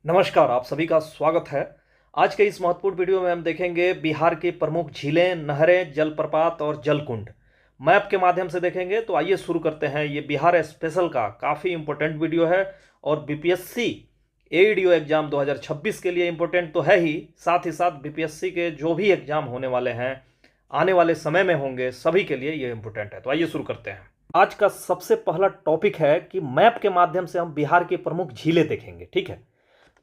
नमस्कार, आप सभी का स्वागत है। आज के इस महत्वपूर्ण वीडियो में हम देखेंगे बिहार की प्रमुख झीलें, नहरें, जलप्रपात और जलकुंड। मैप के माध्यम से देखेंगे। तो आइए शुरू करते हैं। ये बिहार स्पेशल का काफ़ी इंपॉर्टेंट वीडियो है और बीपीएससी एईडीओ एग्जाम 2026 के लिए इंपॉर्टेंट तो है ही साथ बीपीएससी के जो भी एग्जाम होने वाले हैं, आने वाले समय में होंगे, सभी के लिए ये इंपॉर्टेंट है। तो आइए शुरू करते हैं। आज का सबसे पहला टॉपिक है कि मैप के माध्यम से हम बिहार की प्रमुख झीलें देखेंगे। ठीक है,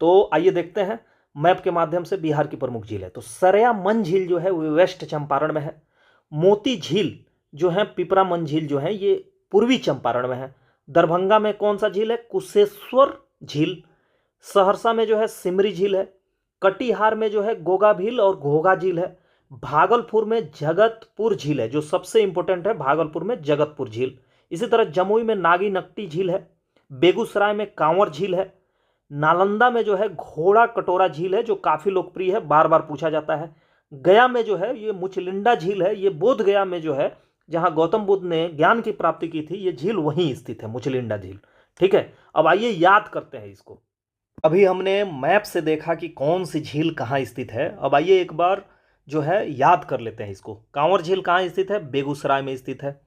तो आइए देखते हैं मैप के माध्यम से बिहार की प्रमुख झील है। तो सरयामन झील जो है वो वेस्ट चंपारण में है। मोती झील जो है, पिपरामन झील जो है ये पूर्वी चंपारण में है। दरभंगा में कौन सा झील है? कुशेश्वर झील। सहरसा में जो है सिमरी झील है। कटिहार में जो है गोगा झील और घोघा झील है। भागलपुर में जगतपुर झील है, जो सबसे इंपॉर्टेंट है, भागलपुर में जगतपुर झील। इसी तरह जमुई में नागी नकटी झील है। बेगूसराय में कांवर झील है। नालंदा में जो है घोड़ा कटोरा झील है, जो काफी लोकप्रिय है, बार बार पूछा जाता है। गया में जो है ये मुचलिंडा झील है। ये बोध गया में जो है, जहां गौतम बुद्ध ने ज्ञान की प्राप्ति की थी, ये झील वहीं स्थित है, मुचलिंडा झील। ठीक है, अब आइए याद करते हैं इसको। अभी हमने मैप से देखा कि कौन सी झील कहाँ स्थित है। अब आइए एक बार जो है याद कर लेते हैं इसको। कांवर झील कहाँ स्थित है? बेगूसराय में स्थित है।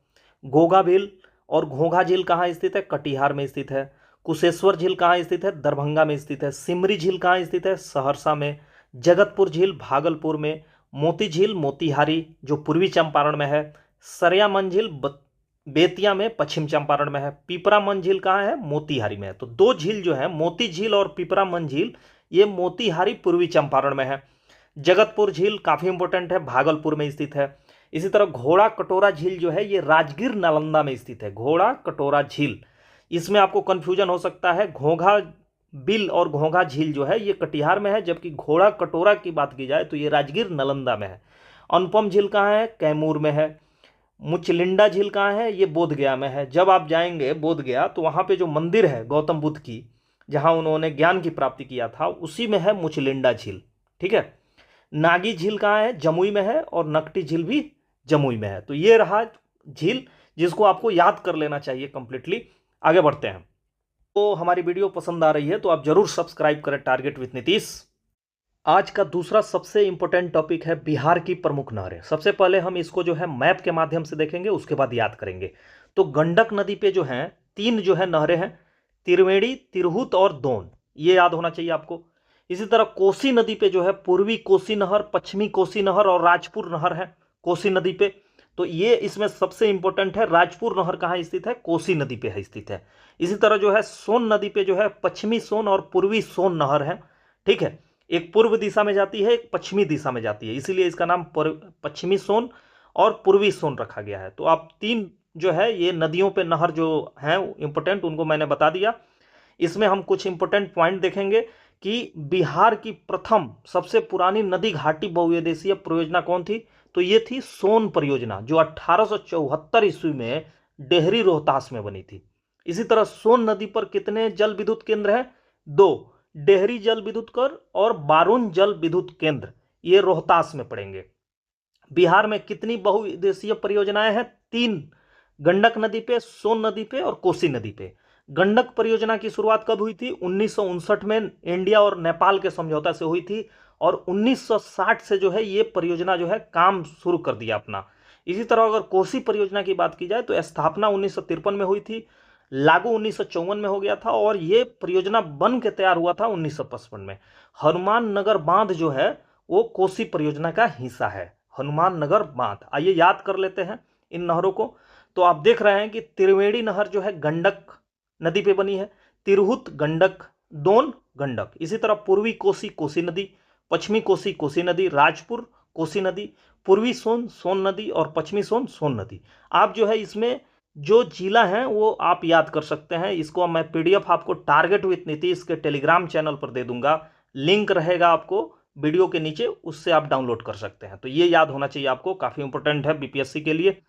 गोगा झील और घोघा झील कहाँ स्थित है? कटिहार में स्थित है। कुशेश्वर झील कहाँ स्थित है? दरभंगा में स्थित है। सिमरी झील कहाँ स्थित है? सहरसा में। जगतपुर झील भागलपुर में। मोती झील मोतिहारी जो पूर्वी चंपारण में है। सरयामन झील बेतिया में पश्चिम चंपारण में है। पिपरामन झील कहाँ है? मोतिहारी में है। तो दो झील जो है, मोती झील और पिपरामन झील, ये मोतिहारी पूर्वी चंपारण में है। जगतपुर झील काफी इंपॉर्टेंट है, भागलपुर में स्थित है। इसी तरह घोड़ा कटोरा झील जो है ये राजगीर नालंदा में स्थित है। घोड़ा कटोरा झील, इसमें आपको कंफ्यूजन हो सकता है। घोघा बिल और घोघा झील जो है ये कटिहार में है, जबकि घोड़ा कटोरा की बात की जाए तो ये राजगीर नालंदा में है। अनुपम झील कहाँ है? कैमूर में है। मुचलिंडा झील कहाँ है? ये बोध गया में है। जब आप जाएंगे बोध गया तो वहां पे जो मंदिर है गौतम बुद्ध की, जहां उन्होंने ज्ञान की प्राप्ति किया था, उसी में है मुचलिंडा झील। ठीक है। नागी झील कहाँ है? जमुई में है। और नकटी झील भी जमुई में है। तो ये रहा झील, जिसको आपको याद कर लेना चाहिए कंप्लीटली। आगे बढ़ते हैं। तो हमारी वीडियो पसंद आ रही है तो आप जरूर सब्सक्राइब करें टारगेट विथ नीतीश। आज का दूसरा सबसे इंपॉर्टेंट टॉपिक है बिहार की प्रमुख नहरें। सबसे पहले हम इसको जो है मैप के माध्यम से देखेंगे, उसके बाद याद करेंगे। तो गंडक नदी पे जो है तीन जो है नहरें हैं, त्रिवेणी, तिरहुत और दोन। ये याद होना चाहिए आपको। इसी तरह कोसी नदी पे जो है पूर्वी कोसी नहर, पश्चिमी कोसी नहर और राजपुर नहर है कोसी नदी पे। तो ये इसमें सबसे इंपॉर्टेंट है। राजपुर नहर कहाँ स्थित है? कोसी नदी पे है स्थित है। इसी तरह जो है सोन नदी पे जो है पश्चिमी सोन और पूर्वी सोन नहर है। ठीक है, एक पूर्व दिशा में जाती है, एक पश्चिमी दिशा में जाती है, इसीलिए इसका नाम पश्चिमी सोन और पूर्वी सोन रखा गया है। तो आप तीन जो है ये नदियों पे नहर जो हैं इंपॉर्टेंट, उनको मैंने बता दिया। इसमें हम कुछ इंपॉर्टेंट पॉइंट देखेंगे कि बिहार की प्रथम सबसे पुरानी नदी घाटी बहुउद्देशीय परियोजना कौन थी? तो ये थी सोन परियोजना, जो 1874 ईस्वी में डेहरी रोहतास में बनी थी। इसी तरह सोन नदी पर कितने जल विद्युत केंद्र हैं? दो, डेहरी जल विद्युत केंद्र और बारून जल विद्युत केंद्र, ये रोहतास में पड़ेंगे। बिहार में कितनी बहुउद्देशीय परियोजनाएं हैं? तीन, गंडक नदी पे, सोन नदी पे और कोसी नदी पे। गंडक परियोजना की शुरुआत कब हुई थी? 1959 में इंडिया और नेपाल के समझौता से हुई थी। और 1960 से जो है ये परियोजना जो है काम शुरू कर दिया अपना। इसी तरह अगर कोसी परियोजना की बात की जाए तो स्थापना 1953 में हुई थी, लागू 1954 में हो गया था, और ये परियोजना बन के तैयार हुआ था 1955 में। हनुमान नगर बांध जो है वो कोसी परियोजना का हिस्सा है। हनुमान नगर बांध, आइए याद कर लेते हैं इन नहरों को। तो आप देख रहे हैं कि त्रिवेणी नहर जो है गंडक नदी पे बनी है। तिरहुत गंडक, दोन गंडक। इसी तरह पूर्वी कोसी कोसी नदी, पश्चिमी कोसी कोसी नदी, राजपुर कोसी नदी, पूर्वी सोन सोन नदी और पश्चिमी सोन सोन नदी। आप जो है इसमें जो जिला हैं वो आप याद कर सकते हैं। इसको मैं पीडीएफ आपको टारगेट विथ नीतीश के टेलीग्राम चैनल पर दे दूंगा, लिंक रहेगा आपको वीडियो के नीचे, उससे आप डाउनलोड कर सकते हैं। तो ये याद होना चाहिए आपको, काफी इंपॉर्टेंट है बीपीएससी के लिए।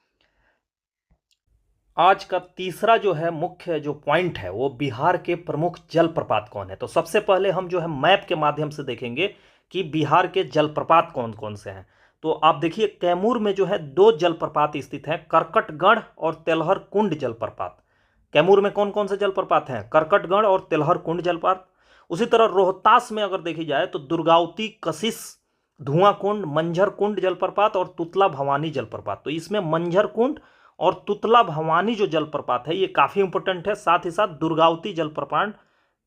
आज का तीसरा जो है मुख्य जो पॉइंट है वो बिहार के प्रमुख जलप्रपात कौन है। तो सबसे पहले हम जो है मैप के माध्यम से देखेंगे कि बिहार के जलप्रपात कौन कौन से हैं। तो आप देखिए कैमूर में जो है दो जलप्रपात स्थित हैं, करकटगढ़ और तेलहर कुंड जलप्रपात। कैमूर में कौन कौन से जलप्रपात हैं? करकटगढ़ और तेलहर कुंड जलप्रपात। उसी तरह रोहतास में अगर देखी जाए तो दुर्गावती, कशिश, धुआं कुंड, मंझर कुंड जलप्रपात और तुतला भवानी जलप्रपात। तो इसमें मंझर कुंड और तुतला भवानी जो जलप्रपात है ये काफी इंपॉर्टेंट है, साथ ही साथ दुर्गावती जलप्रपात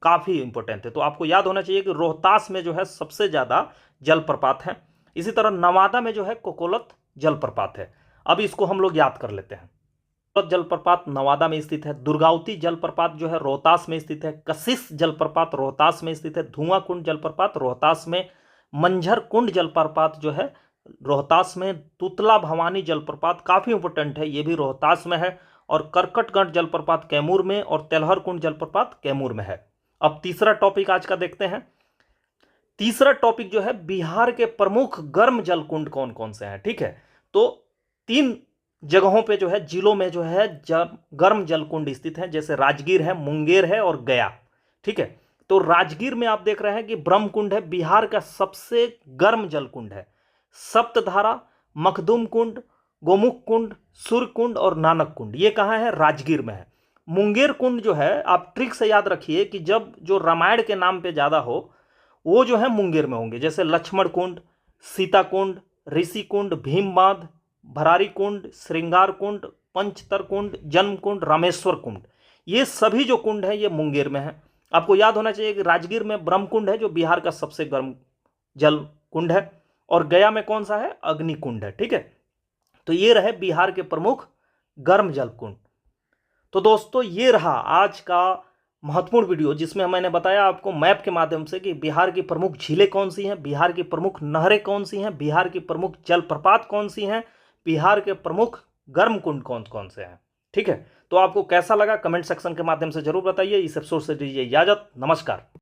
काफी इंपॉर्टेंट है। तो आपको याद होना चाहिए कि रोहतास में जो है सबसे ज्यादा जलप्रपात है। इसी तरह नवादा में जो है कोकोलत जलप्रपात है। अब इसको हम लोग याद कर लेते हैं। कोकोलत जलप्रपात नवादा में स्थित है, दुर्गावती जलप्रपात जो है रोहतास में स्थित है, कशिश जलप्रपात रोहतास में स्थित है, धुआं कुंड जलप्रपात रोहतास में, मंझर कुंड जलप्रपात जो है रोहतास में, तुतला भवानी जलप्रपात काफी इंपॉर्टेंट है, ये भी रोहतास में है, और करकटगढ़ जलप्रपात कैमूर में, और तेलहर कुंड जलप्रपात कैमूर में है। अब तीसरा टॉपिक आज का देखते हैं। तीसरा टॉपिक जो है बिहार के प्रमुख गर्म जल कुंड कौन कौन से हैं। ठीक है, तो 3 जगहों पे जो है जिलों में जो है गर्म जल कुंड स्थित हैं, जैसे राजगीर है, मुंगेर है और गया। ठीक है, तो राजगीर में आप देख रहे हैं कि ब्रह्म कुंड है, बिहार का सबसे गर्म जल कुंड है। सप्तधारा, मखदूम कुंड, गोमुख कुंड, सूर्य कुंड और नानक कुंड ये कहाँ है? राजगीर में है। मुंगेर कुंड जो है आप ट्रिक से याद रखिए कि जब जो रामायण के नाम पे ज्यादा हो वो जो है मुंगेर में होंगे, जैसे लक्ष्मण कुंड, सीता कुंड, ऋषि कुंड, भीम बांध, भरारी कुंड, श्रृंगार कुंड, पंचतर कुंड, जन्म कुंड, रामेश्वर कुंड, ये सभी जो कुंड है ये मुंगेर में है। आपको याद होना चाहिए कि राजगीर में ब्रह्म कुंड है जो बिहार का सबसे गर्म जल कुंड है, और गया में कौन सा है? अग्नि कुंड है। ठीक है, तो ये रहे बिहार के प्रमुख गर्म जल कुंड। तो दोस्तों ये रहा आज का महत्वपूर्ण वीडियो, जिसमें मैंने बताया आपको मैप के माध्यम से कि बिहार की प्रमुख झीलें कौन सी हैं, बिहार की प्रमुख नहरें कौन सी हैं, बिहार की प्रमुख जलप्रपात कौन सी हैं, बिहार के प्रमुख गर्म कुंड कौन कौन से हैं। ठीक है, तो आपको कैसा लगा कमेंट सेक्शन के माध्यम से जरूर बताइए। इस एपिसोड से दीजिए इजाजत, नमस्कार।